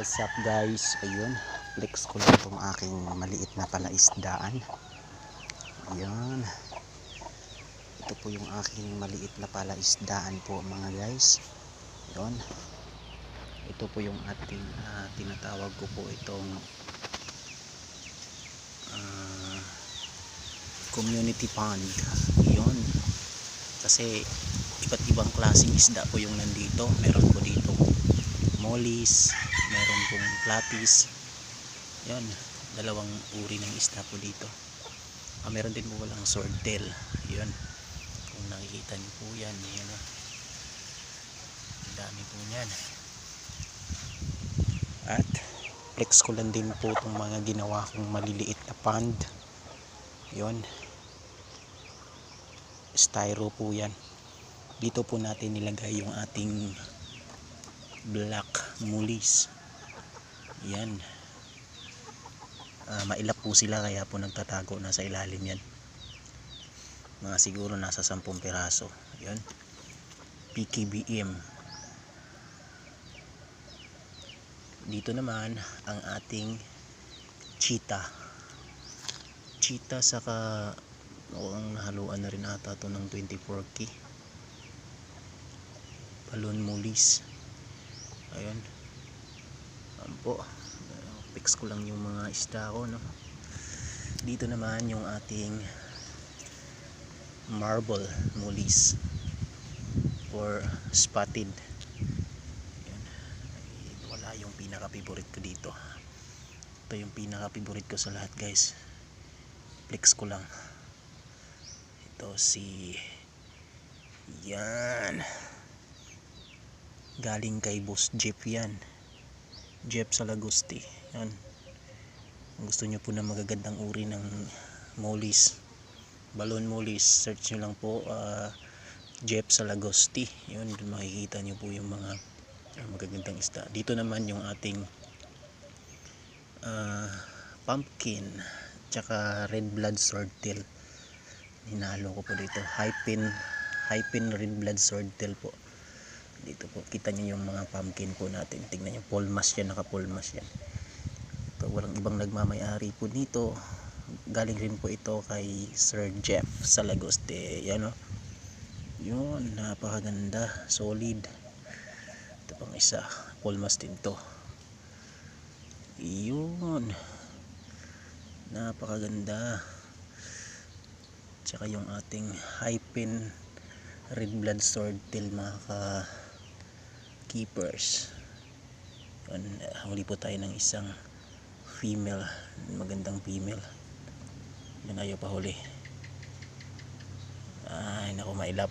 What's up guys, ayun, flex ko lang itong aking maliit na palaisdaan. Ayun, ito po yung aking maliit na palaisdaan po mga guys. Ayun, ito po yung ating tinatawag ko po itong community pond. Ayun, kasi iba't ibang klaseng isda po yung nandito. Meron po dito mollies, meron pong platis. Yan, dalawang uri ng isda po dito. Meron din po walang swordtail. Yan, kung nakikita niyo po yan, yan o. Dami po yan. At flex ko lang din po itong mga ginawa kong maliliit na pond. Yan, styro po yan. Dito po natin nilagay yung ating black mollies. Yan, mailap po sila kaya po nagtatago na sa ilalim yan. Mga siguro nasa 10 piraso. Yan, PKBM. Dito naman ang ating cheetah saka ang haluan na rin ata to ng 24K balloon mollies. Ayun, po, fix ko lang yung mga isda ko, no? Dito naman yung ating marble mollies or spotted. Ayun. Wala yung pinaka favorite ko dito. Ito yung pinaka favorite ko sa lahat guys. Flex ko lang. Ito si yan, galing kay Boss Jeff yan, Jeff Salagusti. Yan, kung gusto nyo po na magagandang uri ng mollies, balloon mollies, search nyo lang po Jeff Salagusti. Yun, makikita nyo po yung mga magagandang isda. Dito naman yung ating pumpkin tsaka red blood swordtail. Hinalo ko po dito, hypin red blood swordtail po. Dito po kita nyo yung mga pumpkin po natin. Tingnan nyo, polmas yan, naka polmas yan. Ito, walang ibang nagmamayari po dito. Galing rin po ito kay Sir Jeff Salagusti. Yan o, yun, napakaganda, solid. Ito pang isa, polmas din to. Yun, napakaganda. Tsaka yung ating hypin red blood swordtail mga keepers. Yun, huli po tayo ng isang female, magandang female. Yan, ayaw pa huli. Ay naku, mailap.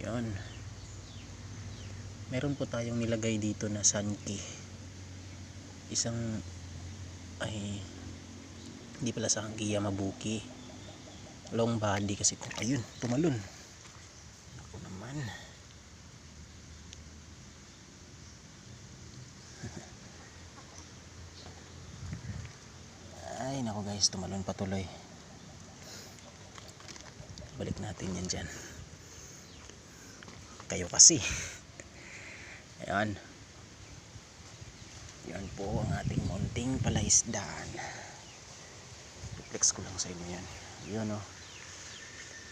Yun, meron po tayong nilagay dito na sanki. Isang ay hindi pala sanki, Yamabuki, long body kasi ito. Ayun, tumalon. Ako naman. Ay nako guys, tumalon patuloy. Balik natin yan dyan. Kayo kasi. Ayan, yan po ang ating munting palaisdaan. Flex ko lang sa inyo yan. Yun o,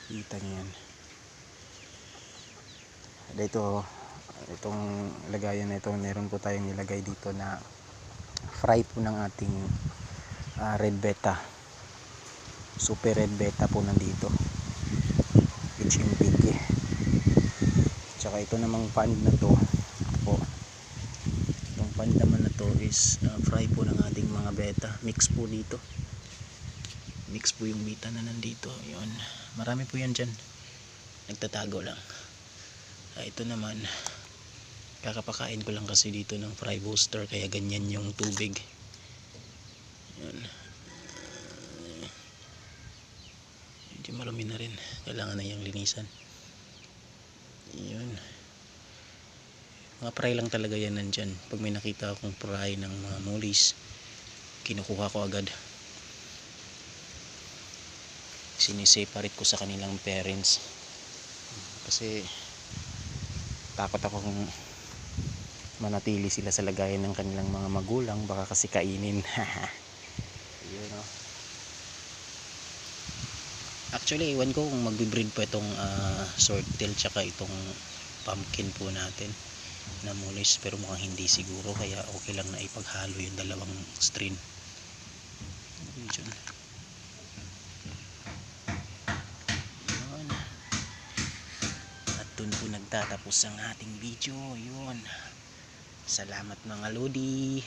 kita nyo yan. Dito, itong lagayan na ito, meron po tayong nilagay dito na fry po ng ating red betta. Super red betta po nandito. Piching big. Tsaka ito namang pond na to po, itong pond naman na to is fry po ng ating mga betta. Mix po dito, mix po yung bita na nandito. Yun, marami po yan dyan, nagtatago lang. Ito naman, kakapakain ko lang kasi dito ng fry booster, kaya ganyan yung tubig. Yun, medyo marami na rin, kailangan na yung linisan. Yun, mga fry lang talaga yan nandyan. Pag may nakita akong fry ng mga mollies, kinukuha ko agad, siniseparate ko sa kanilang parents, kasi takot ako kung manatili sila sa lagayan ng kanilang mga magulang, baka kasi kainin. Yun, no? Actually iwan ko kung magbe-breed po itong swordtail tsaka itong pumpkin po natin na mulis, pero mukhang hindi siguro, kaya okay lang na ipaghalo yung dalawang strain. Yun. At dun po nagtatapos ang ating video. Yun, salamat mga lodi.